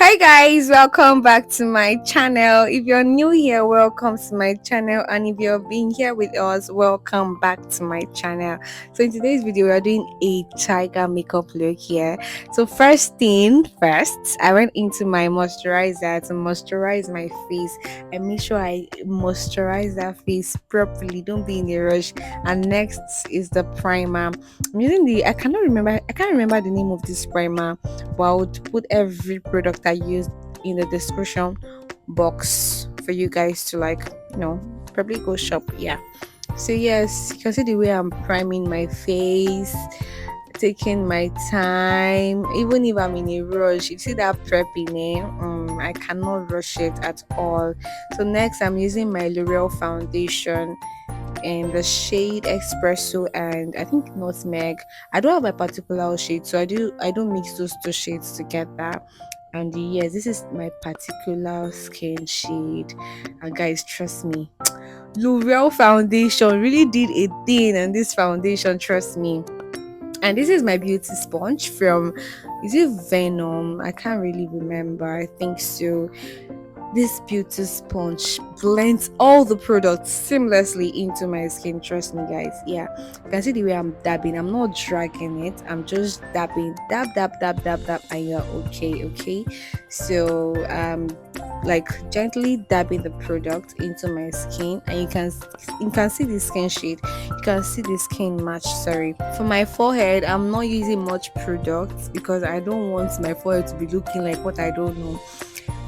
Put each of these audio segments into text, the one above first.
Hi guys, welcome back to my channel. If you're new here, welcome to my channel, and if you're being here with us, welcome back to my channel. So in today's video, we are doing a tiger makeup look here. So first thing first, I went into my moisturizer to moisturize my face. I make sure I moisturize that face properly. Don't be in a rush. And next is the primer. I'm using the I can't remember the name of this primer, but I would put every product I used in the description box for you guys to probably go shop. Yeah. So yes, you can see the way I'm priming my face, taking my time, even if I'm in a rush. You see that prepping, I cannot rush it at all. So next I'm using my L'Oreal foundation in the shade espresso and I think nutmeg. I don't have a particular shade, so I don't mix those two shades together. And yes, this is my particular skin shade. And guys, trust me, L'Oreal foundation really did a thing, and this foundation, trust me. And this is my beauty sponge from, is it Venom? I can't really remember. I think so. This beauty sponge blends all the products seamlessly into my skin. Trust me, guys. Yeah, you can see the way I'm dabbing. I'm not dragging it. I'm just dabbing, dab, dab, dab, dab, dab, and you're okay. Okay. So like gently dabbing the product into my skin, and you can see the skin shade. You can see the skin match. Sorry, for my forehead, I'm not using much product because I don't want my forehead to be looking like what I don't know.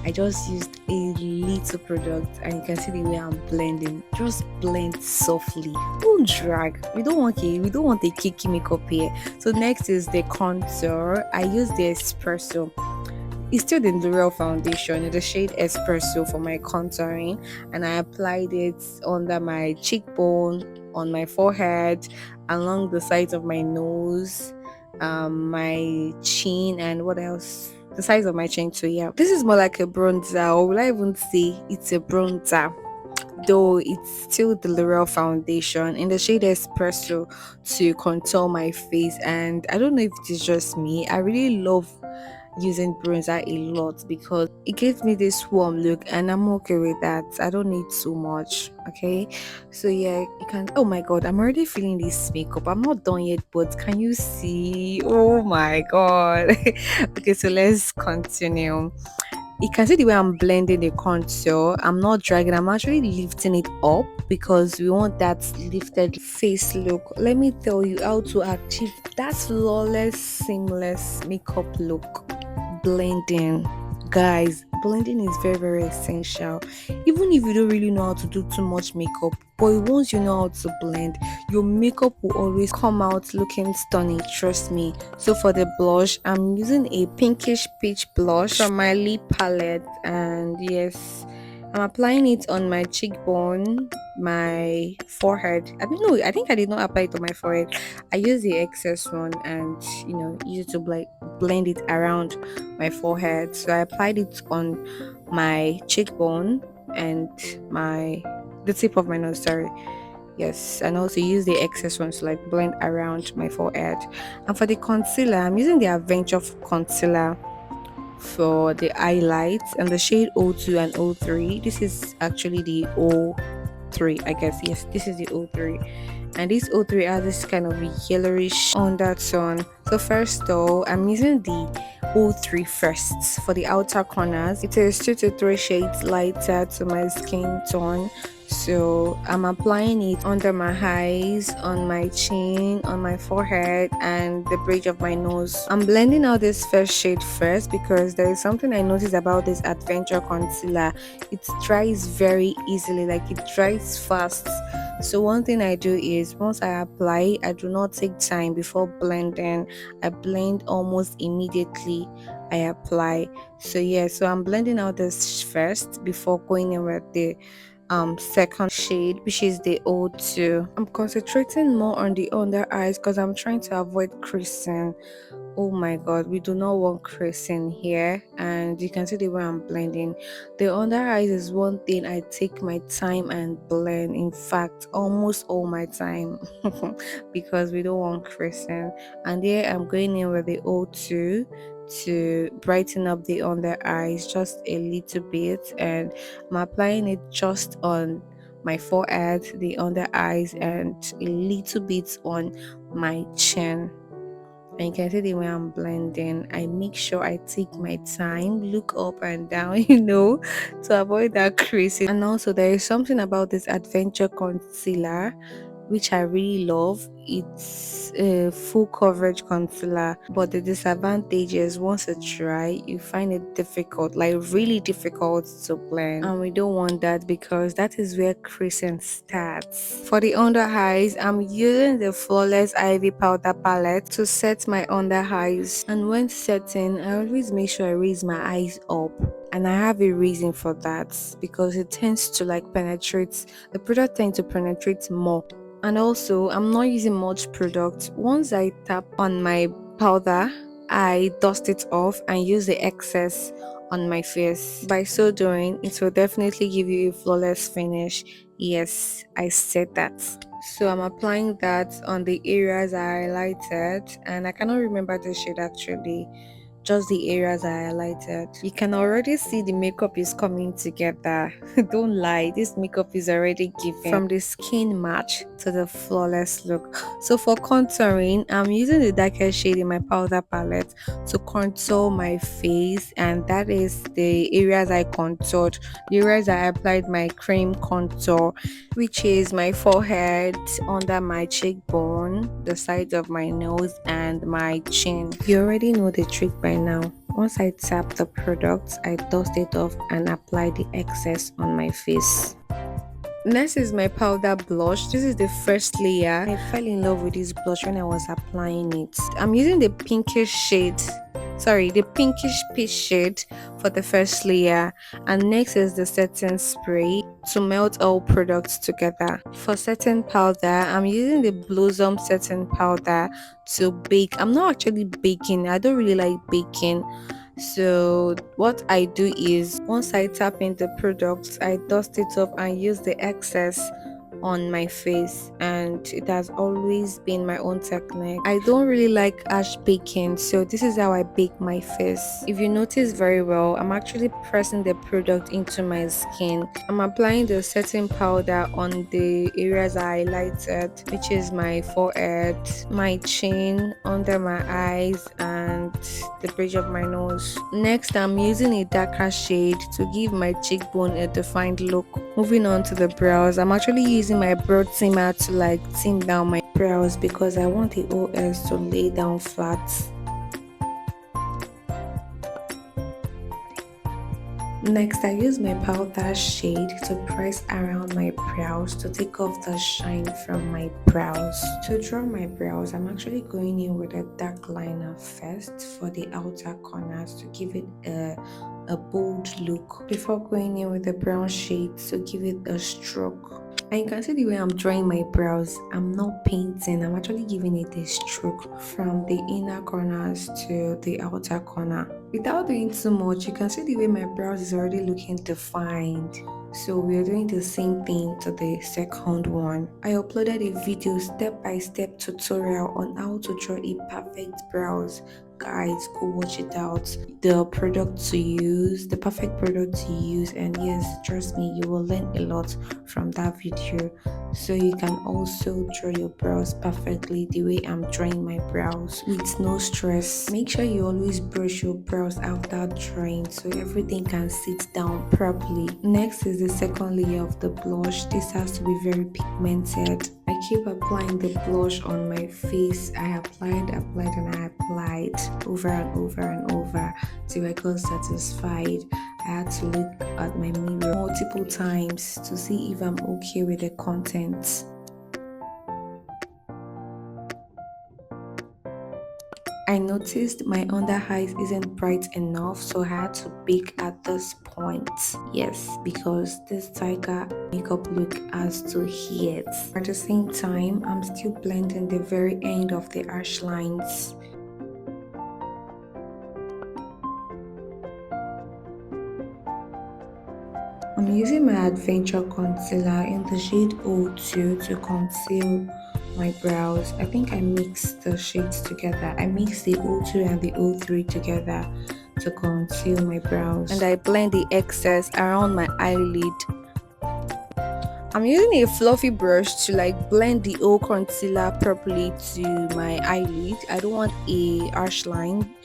I just used a little product, and you can see the way I'm blending. Just blend softly. Don't drag. We don't want a cakey makeup here. So next is the contour. I use the espresso. It's still the L'Oreal foundation in the shade espresso for my contouring, and I applied it under my cheekbone, on my forehead, along the sides of my nose, my chin, and what else? The size of my chin too. Yeah, this is more like a bronzer, or will I even say it's a bronzer? Though it's still the L'Oreal foundation in the shade espresso to contour my face. And I don't know if it's just me, I really love using bronzer a lot because it gives me this warm look, and I'm okay with that. I don't need too much. Okay, so yeah, you can. Oh my god, I'm already feeling this makeup. I'm not done yet, but can you see? Oh my god. Okay, so let's continue. You can see the way I'm blending the contour. I'm not dragging, I'm actually lifting it up because we want that lifted face look. Let me tell you how to achieve that flawless, seamless makeup look. Blending. Guys, blending is very, very essential. Even if you don't really know how to do too much makeup, but once you know how to blend, your makeup will always come out looking stunning. Trust me. So for the blush, I'm using a pinkish peach blush from my lip palette, and yes, I'm applying it on my cheekbone, my forehead. I think I did not apply it on my forehead. I used the excess one and use it to blend it around my forehead. So I applied it on my cheekbone and my the tip of my nose, sorry. Yes, and also use the excess ones to like blend around my forehead. And for the concealer, I'm using the Adventure concealer for the highlights and the shade O2 and O3. This is actually the O3, I guess. Yes, this is the O3. And this O3 has this kind of yellowish undertone. So first though, I'm using the O3 first for the outer corners. It is 2 to 3 shades lighter to my skin tone. So I'm applying it under my eyes, on my chin, on my forehead, and the bridge of my nose. I'm blending out this first shade first because there is something I noticed about this Adventure concealer. It dries very easily, like it dries fast. So one thing I do is once I apply, I do not take time before blending. I blend almost immediately I apply. So yeah, so I'm blending out this first before going in with the second shade, which is the O2. I'm concentrating more on the under eyes because I'm trying to avoid creasing. Oh my god, we do not want creasing here, and you can see the way I'm blending. The under eyes is one thing I take my time and blend, in fact almost all my time, because we don't want creasing. And here I'm going in with the O2 to brighten up the under eyes just a little bit, and I'm applying it just on my forehead, the under eyes, and a little bit on my chin. And you can see the way I'm blending. I make sure I take my time, look up and down, to avoid that crazy. And also, there is something about this adventure concealer which I really love. It's a full coverage concealer, but the disadvantage is once it's dry, you find it difficult, like really difficult to blend. And we don't want that because that is where creasing starts. For the under eyes, I'm using the Flawless Ivy Powder Palette to set my under eyes. And when setting, I always make sure I raise my eyes up. And I have a reason for that because it tends to penetrate, the product tends to penetrate more. And also, I'm not using much product. Once I tap on my powder, I dust it off and use the excess on my face. By so doing, it will definitely give you a flawless finish. Yes, I said that. So I'm applying that on the areas I highlighted, and I cannot remember the shade actually, just the areas I highlighted. You can already see the makeup is coming together. Don't lie, this makeup is already given from the skin match to the flawless look. So for contouring, I'm using the darkest shade in my powder palette to contour my face, and that is the areas I contoured, the areas I applied my cream contour, which is my forehead, under my cheekbone, the sides of my nose, and my chin. You already know the trick by now. Once I tap the product, I dust it off and apply the excess on my face. Next is my powder blush. This is the first layer. I fell in love with this blush when I was applying it. I'm using the pinkish peach shade for the first layer, and next is the setting spray to melt all products together. For setting powder, I'm using the Blossom setting powder to bake. I'm not actually baking, I don't really like baking. So what I do is once I tap in the products, I dust it off and use the excess on my face, and it has always been my own technique. I don't really like ash baking, so this is how I bake my face. If you notice very well, I'm actually pressing the product into my skin. I'm applying the setting powder on the areas I highlighted, which is my forehead, my chin, under my eyes, and the bridge of my nose. Next, I'm using a darker shade to give my cheekbone a defined look. Moving on to the brows, I'm actually using my brow trimmer to trim down my brows because I want the OS to lay down flat. Next, I use my powder shade to press around my brows to take off the shine from my brows. To draw my brows, I'm actually going in with a dark liner first for the outer corners to give it a bold look before going in with the brown shade to give it a stroke. And you can see the way I'm drawing my brows. I'm not painting, I'm actually giving it a stroke from the inner corners to the outer corner. Without doing too much, you can see the way my brows is already looking defined. So we are doing the same thing to the second one. I uploaded a video step-by-step tutorial on how to draw a perfect brows. Guys, go watch it out. The product to use, the perfect product to use, and yes, trust me, you will learn a lot from that video. So you can also draw your brows perfectly the way I'm drawing my brows with no stress. Make sure you always brush your brows after drawing so everything can sit down properly. Next is the second layer of the blush. This has to be very pigmented. I keep applying the blush on my face. I applied and I applied over and over and over till I got satisfied. I had to look at my mirror multiple times to see if I'm okay with the content. I noticed my under eyes isn't bright enough, so I had to bake at this point. Yes, because this tiger makeup look has to hit. At the same time, I'm still blending the very end of the harsh lines. I'm using my Adventure Concealer in the shade 02 to conceal my brows. I think I mixed the shades together. I mixed the O2 and the O3 together to conceal my brows, and I blend the excess around my eyelid. I'm using a fluffy brush to like blend the whole concealer properly to my eyelid. I don't want a harsh line,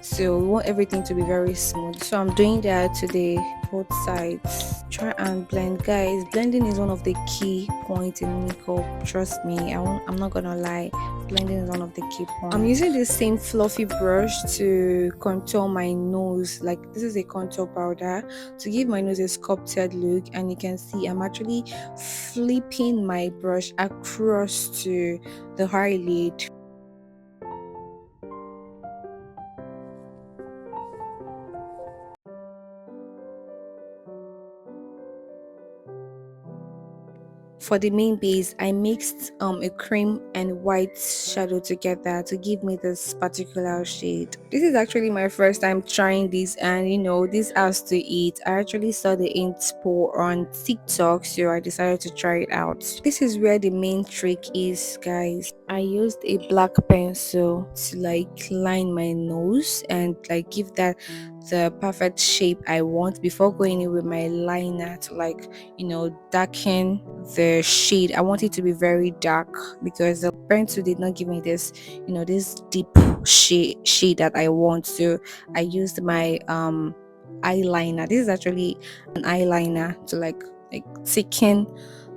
so we want everything to be very smooth. So I'm doing that to the both sides. Try and blend, guys. Blending is one of the key points in makeup. Trust me, I'm not gonna lie. Blending is one of the key points. I'm using the same fluffy brush to contour my nose. Like this is a contour powder to give my nose a sculpted look, and you can see I'm actually flipping my brush across to the eyelid. For the main base, I mixed a cream and white shadow together to give me this particular shade. This is actually my first time trying this, and this has to eat. I actually saw the inspo on TikTok, so I decided to try it out. This is where the main trick is, guys. I used a black pencil to like line my nose and like give that the perfect shape I want before going in with my liner to like darken the shade. I want it to be very dark because the pencil did not give me this deep shade that I want. So I used my eyeliner. This is actually an eyeliner to like thicken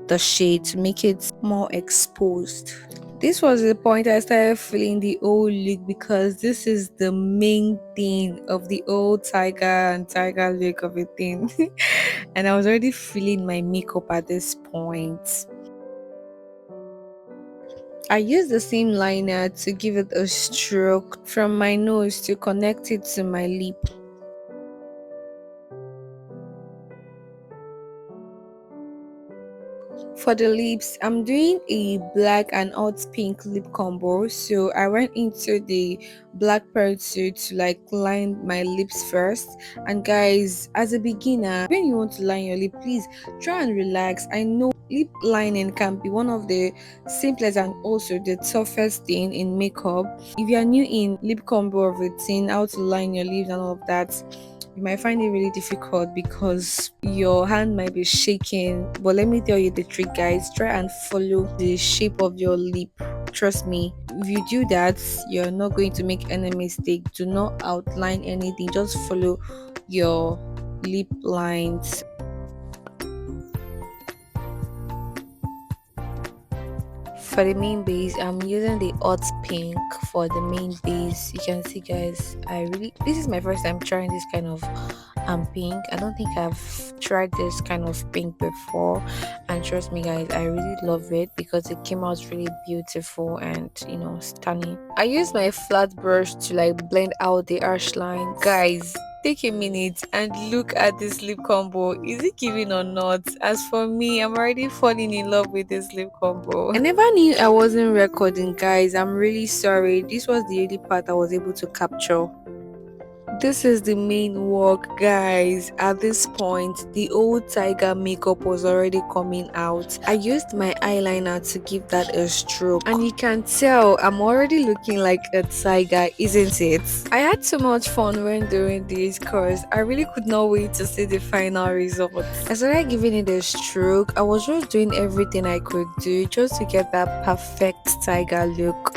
the shade to make it more exposed. This was the point I started feeling the old look, because this is the main thing of the old tiger and tiger look of a thing. And I was already feeling my makeup at this point. I used the same liner to give it a stroke from my nose to connect it to my lip. For the lips, I'm doing a black and hot pink lip combo. So I went into the black pencil to like line my lips first. And guys, as a beginner, when you want to line your lip, please try and relax. I know lip lining can be one of the simplest and also the toughest thing in makeup. If you are new in lip combo routine, how to line your lips and all of that, you might find it really difficult because your hand might be shaking. But let me tell you the trick, guys. Try and follow the shape of your lip. Trust me, if you do that, you're not going to make any mistake. Do not outline anything, just follow your lip lines. For the main base, I'm using the hot pink for the main base. You can see, guys, this is my first time trying this kind of pink. I don't think I've tried this kind of pink before, and trust me, guys, I really love it because it came out really beautiful and stunning. I use my flat brush to like blend out the harsh lines. Guys, take a minute and look at this lip combo. Is it giving or not? As for me, I'm already falling in love with this lip combo. I never knew I wasn't recording, guys. I'm really sorry. This was the only part I was able to capture. This is the main work, guys. At this point, the old tiger makeup was already coming out. I used my eyeliner to give that a stroke, and you can tell I'm already looking like a tiger, isn't it? I had so much fun when doing this because I really could not wait to see the final result. I started giving it a stroke. I was just doing everything I could do just to get that perfect tiger look.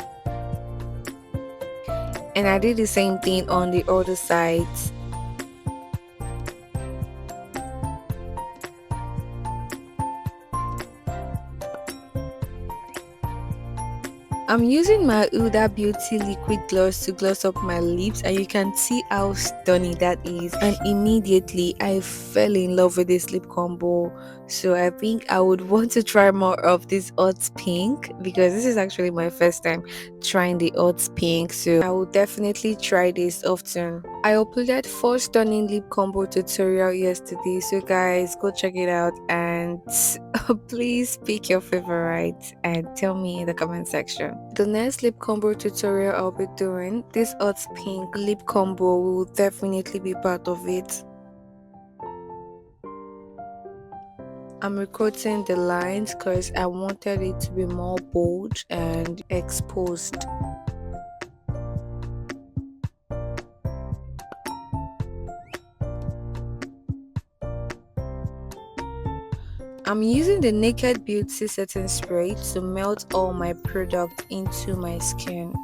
And I did the same thing on the other side. I'm using my Huda Beauty liquid gloss to gloss up my lips, and you can see how stunning that is. And immediately I fell in love with this lip combo. So I think I would want to try more of this hot pink, because this is actually my first time trying the hot pink. So I will definitely try this often. I uploaded 4 stunning lip combo tutorial yesterday, so guys, go check it out, and please pick your favorite and tell me in the comment section. The next lip combo tutorial I'll be doing, this hot pink lip combo will definitely be part of it. I'm recording the lines because I wanted it to be more bold and exposed. I'm using the Naked Beauty setting spray to melt all my product into my skin.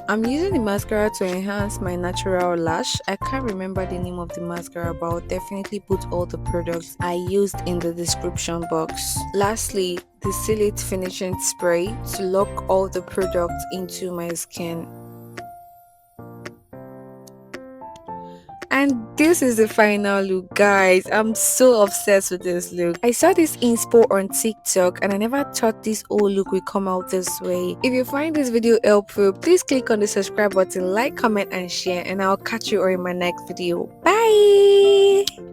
I'm using the mascara to enhance my natural lash. I can't remember the name of the mascara, but I'll definitely put all the products I used in the description box. Lastly, the Seal It finishing spray to lock all the products into my skin. And this is the final look, guys. I'm so obsessed with this look. I saw this inspo on TikTok and I never thought this whole look would come out this way. If you find this video helpful, please click on the subscribe button, like, comment and share, and I'll catch you all in my next video. Bye.